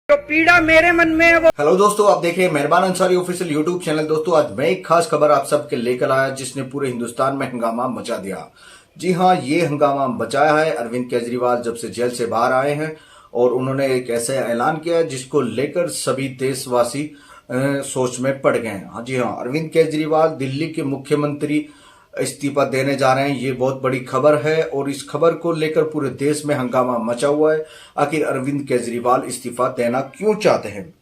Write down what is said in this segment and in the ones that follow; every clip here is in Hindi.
जो पीड़ा मेरे मन में है वो। हेलो दोस्तों, आप देख रहे हैं मेहरबान अंसारी ऑफिशियल यूट्यूब चैनल। दोस्तों, आज मैं एक खास खबर आप सबके लेकर आया जिसने पूरे हिंदुस्तान में हंगामा मचा दिया। जी हाँ, ये हंगामा बचाया है अरविंद केजरीवाल जब से जेल से बाहर आए हैं और उन्होंने एक ऐसा ऐलान किया जिसको लेकर सभी देशवासी सोच में पड़ गए हैं। हाँ जी हाँ, अरविंद केजरीवाल दिल्ली के मुख्यमंत्री इस्तीफा देने जा रहे हैं। ये बहुत बड़ी खबर है और इस खबर को लेकर पूरे देश में हंगामा मचा हुआ है। आखिर अरविंद केजरीवाल इस्तीफा देना क्यों चाहते हैं?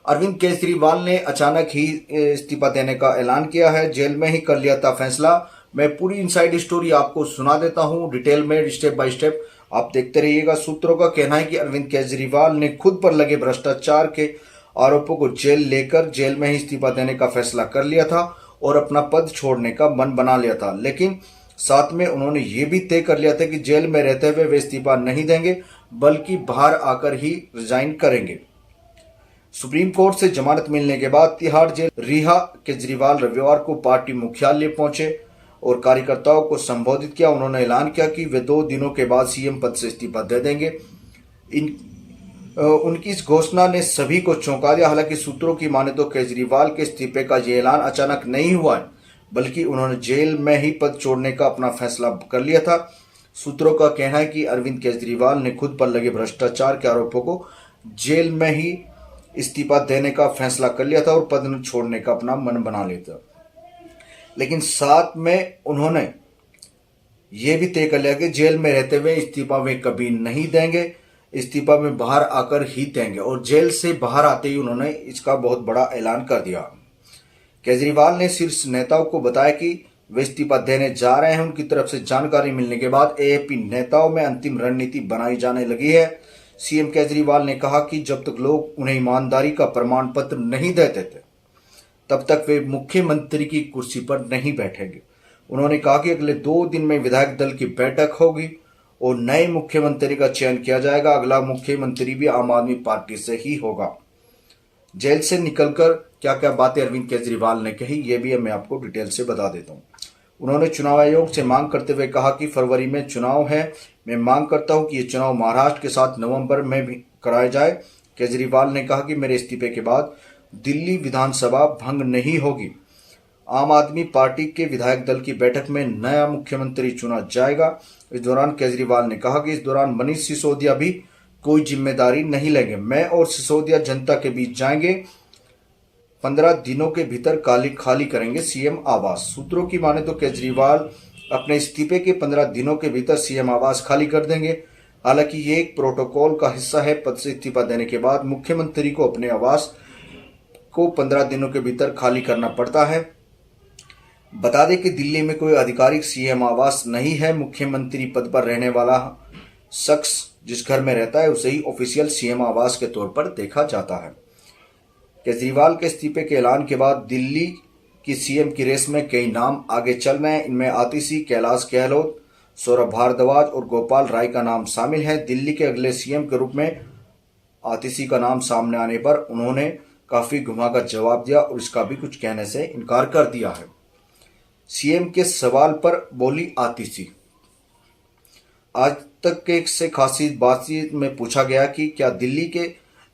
अरविंद केजरीवाल ने अचानक ही इस्तीफा देने का ऐलान किया है। जेल में ही कर लिया था फैसला। मैं पूरी इनसाइड स्टोरी आपको सुना देता हूं डिटेल में, स्टेप बाय स्टेप। आप देखते रहिएगा। सूत्रों का कहना है कि अरविंद केजरीवाल ने खुद पर लगे भ्रष्टाचार के आरोपों को जेल में ही इस्तीफा देने का फैसला कर लिया था और अपना पद छोड़ने का मन बना लिया था। लेकिन साथ में उन्होंने ये भी तय कर लिया था कि जेल में रहते हुए वे इस्तीफा नहीं देंगे बल्कि बाहर आकर ही रिजाइन करेंगे। सुप्रीम कोर्ट से जमानत मिलने के बाद तिहाड़ जेल रिहा केजरीवाल रविवार को पार्टी मुख्यालय पहुंचे और कार्यकर्ताओं को संबोधित किया। उन्होंने ऐलान किया कि वे 2 दिनों के बाद सीएम पद से इस्तीफा दे देंगे। उनकी इस घोषणा ने सभी को चौंका दिया। हालांकि सूत्रों की माने तो केजरीवाल के इस्तीफे का ये ऐलान अचानक नहीं हुआ है, बल्कि उन्होंने जेल में ही पद छोड़ने का अपना फैसला कर लिया था। सूत्रों का कहना है कि अरविंद केजरीवाल ने खुद पर लगे भ्रष्टाचार के आरोपों को जेल में ही इस्तीफा देने का फैसला कर लिया था और पद छोड़ने का अपना मन बना लिया था। लेकिन साथ में उन्होंने ये भी तय कर लिया कि जेल में रहते हुए इस्तीफा वे कभी नहीं देंगे, इस्तीफा में बाहर आकर ही देंगे। और जेल से बाहर आते ही उन्होंने इसका बहुत बड़ा ऐलान कर दिया। केजरीवाल ने शीर्ष नेताओं को बताया कि वे इस्तीफा देने जा रहे हैं। उनकी तरफ से जानकारी मिलने के बाद एएपी नेताओं में अंतिम रणनीति बनाई जाने लगी है। सीएम केजरीवाल ने कहा कि जब तक लोग उन्हें ईमानदारी का प्रमाण पत्र नहीं देते थे तब तक वे मुख्यमंत्री की कुर्सी पर नहीं बैठेंगे। उन्होंने कहा कि अगले 2 दिन में विधायक दल की बैठक होगी और नए मुख्यमंत्री का चयन किया जाएगा। अगला मुख्यमंत्री भी आम आदमी पार्टी से ही होगा। जेल से निकलकर क्या क्या बातें अरविंद केजरीवाल ने कही, ये भी मैं आपको डिटेल से बता देता हूँ। उन्होंने चुनाव आयोग से मांग करते हुए कहा कि फरवरी में चुनाव है। मैं मांग करता हूं कि ये चुनाव महाराष्ट्र के साथ नवंबर में भी कराया जाए। केजरीवाल ने कहा कि मेरे इस्तीफे के बाद दिल्ली विधानसभा भंग नहीं होगी। आम आदमी पार्टी के विधायक दल की बैठक में नया मुख्यमंत्री चुना जाएगा। इस दौरान केजरीवाल ने कहा कि इस दौरान मनीष सिसोदिया भी कोई जिम्मेदारी नहीं लेंगे। मैं और सिसोदिया जनता के बीच जाएंगे। 15 दिनों के भीतर खाली करेंगे सीएम आवास। सूत्रों की माने तो केजरीवाल अपने इस्तीफे के 15 दिनों के भीतर सीएम आवास खाली कर देंगे। हालांकि ये एक प्रोटोकॉल का हिस्सा है। पद से इस्तीफा देने के बाद मुख्यमंत्री को अपने आवास को 15 दिनों के भीतर खाली करना पड़ता है। बता दें कि दिल्ली में कोई आधिकारिक सीएम आवास नहीं है। मुख्यमंत्री पद पर रहने वाला शख्स जिस घर में रहता है उसे ही ऑफिशियल सीएम आवास के तौर पर देखा जाता है। केजरीवाल के इस्तीफे के ऐलान के बाद दिल्ली की सीएम की रेस में कई नाम आगे चल रहे हैं। इनमें आतिशी, कैलाश गहलोत, सौरभ भारद्वाज और गोपाल राय का नाम शामिल है। दिल्ली के अगले सीएम के रूप में आतिशी का नाम सामने आने पर उन्होंने काफी घुमाकर जवाब दिया और इसका भी कुछ कहने से इनकार कर दिया है। सीएम के सवाल पर बोली आतिशी। आज तक के से खासी बातचीत में पूछा गया कि क्या दिल्ली के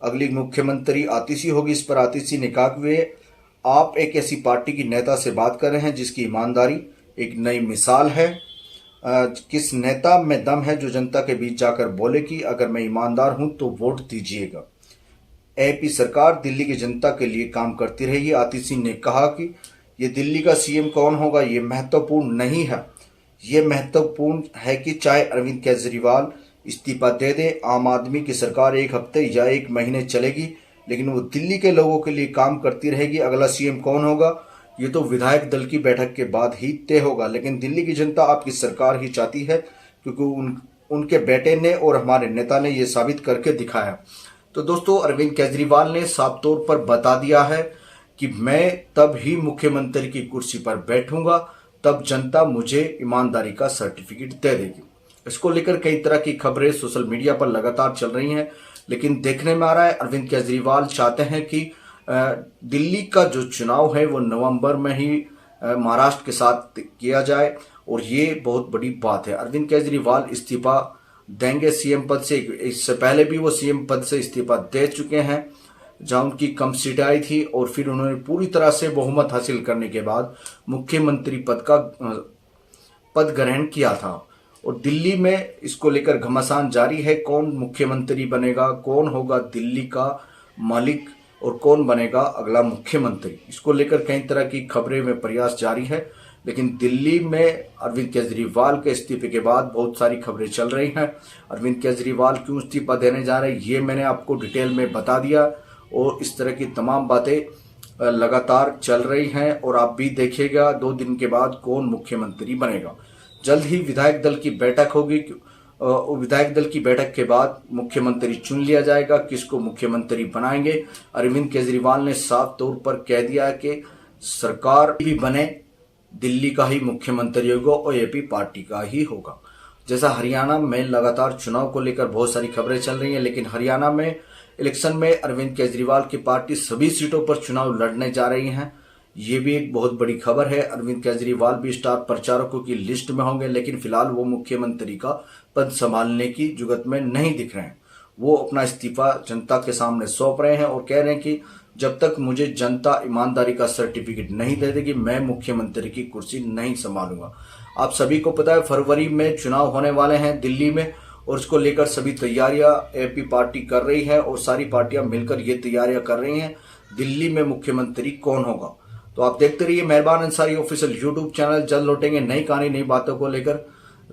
अगली मुख्यमंत्री आतिशी होगी। इस पर आतिशी ने कहा कि आप एक ऐसी पार्टी की नेता से बात कर रहे हैं जिसकी ईमानदारी एक नई मिसाल है। किस नेता में दम है जो जनता के बीच जाकर बोले कि अगर मैं ईमानदार हूं तो वोट दीजिएगा। एपी सरकार दिल्ली की जनता के लिए काम करती रहेगी। आतिशी ने कहा कि ये दिल्ली का सीएम कौन होगा ये महत्वपूर्ण नहीं है। ये महत्वपूर्ण है कि चाहे अरविंद केजरीवाल इस्तीफा दे दे, आम आदमी की सरकार 1 हफ्ते या 1 महीने चलेगी, लेकिन वो दिल्ली के लोगों के लिए काम करती रहेगी। अगला सीएम कौन होगा ये तो विधायक दल की बैठक के बाद ही तय होगा। लेकिन दिल्ली की जनता आपकी सरकार ही चाहती है क्योंकि उनके बेटे ने और हमारे नेता ने ये साबित करके दिखाया। तो दोस्तों, अरविंद केजरीवाल ने साफ तौर पर बता दिया है कि मैं तब ही मुख्यमंत्री की कुर्सी पर बैठूंगा तब जनता मुझे ईमानदारी का सर्टिफिकेट दे देगी। इसको लेकर कई तरह की खबरें सोशल मीडिया पर लगातार चल रही हैं, लेकिन देखने में आ रहा है अरविंद केजरीवाल चाहते हैं कि दिल्ली का जो चुनाव है वो नवंबर में ही महाराष्ट्र के साथ किया जाए और ये बहुत बड़ी बात है। अरविंद केजरीवाल इस्तीफा देंगे सीएम पद से। इससे पहले भी वो सीएम पद से इस्तीफा दे चुके हैं, जहां उनकी कम सीट आई थी, और फिर उन्होंने पूरी तरह से बहुमत हासिल करने के बाद मुख्यमंत्री पद ग्रहण किया था। और दिल्ली में इसको लेकर घमासान जारी है, कौन मुख्यमंत्री बनेगा, कौन होगा दिल्ली का मालिक और कौन बनेगा अगला मुख्यमंत्री। इसको लेकर कई तरह की खबरें में प्रयास जारी है, लेकिन दिल्ली में अरविंद केजरीवाल के इस्तीफे के बाद बहुत सारी खबरें चल रही हैं। अरविंद केजरीवाल क्यों इस्तीफा देने जा रहे हैं ये मैंने आपको डिटेल में बता दिया, और इस तरह की तमाम बातें लगातार चल रही हैं, और आप भी देखिएगा 2 दिन के बाद कौन मुख्यमंत्री बनेगा। जल्द ही विधायक दल की बैठक होगी, विधायक दल की बैठक के बाद मुख्यमंत्री चुन लिया जाएगा, किसको मुख्यमंत्री बनाएंगे। अरविंद केजरीवाल ने साफ तौर पर कह दिया है कि सरकार भी बने दिल्ली का ही मुख्यमंत्री होगा और एपी पार्टी का ही होगा। जैसा हरियाणा में लगातार चुनाव को लेकर बहुत सारी खबरें चल रही हैं, लेकिन हरियाणा में इलेक्शन में अरविंद केजरीवाल की पार्टी सभी सीटों पर चुनाव लड़ने जा रही हैं। ये भी एक बहुत बड़ी खबर है। अरविंद केजरीवाल भी स्टार प्रचारकों की लिस्ट में होंगे, लेकिन फिलहाल वो मुख्यमंत्री का पद संभालने की जुगत में नहीं दिख रहे हैं। वो अपना इस्तीफा जनता के सामने सौंप रहे हैं और कह रहे हैं कि जब तक मुझे जनता ईमानदारी का सर्टिफिकेट नहीं दे देगी, मैं मुख्यमंत्री की कुर्सी नहीं संभालूंगा। आप सभी को पता है फरवरी में चुनाव होने वाले हैं दिल्ली में, और इसको लेकर सभी तैयारियां एपी पार्टी कर रही है, और सारी पार्टियां मिलकर ये तैयारियां कर रही हैं दिल्ली में मुख्यमंत्री कौन होगा। तो आप देखते रहिए मेहरबान अंसारी ऑफिशियल यूट्यूब चैनल। जल्द लौटेंगे नई कहानी नई बातों को लेकर।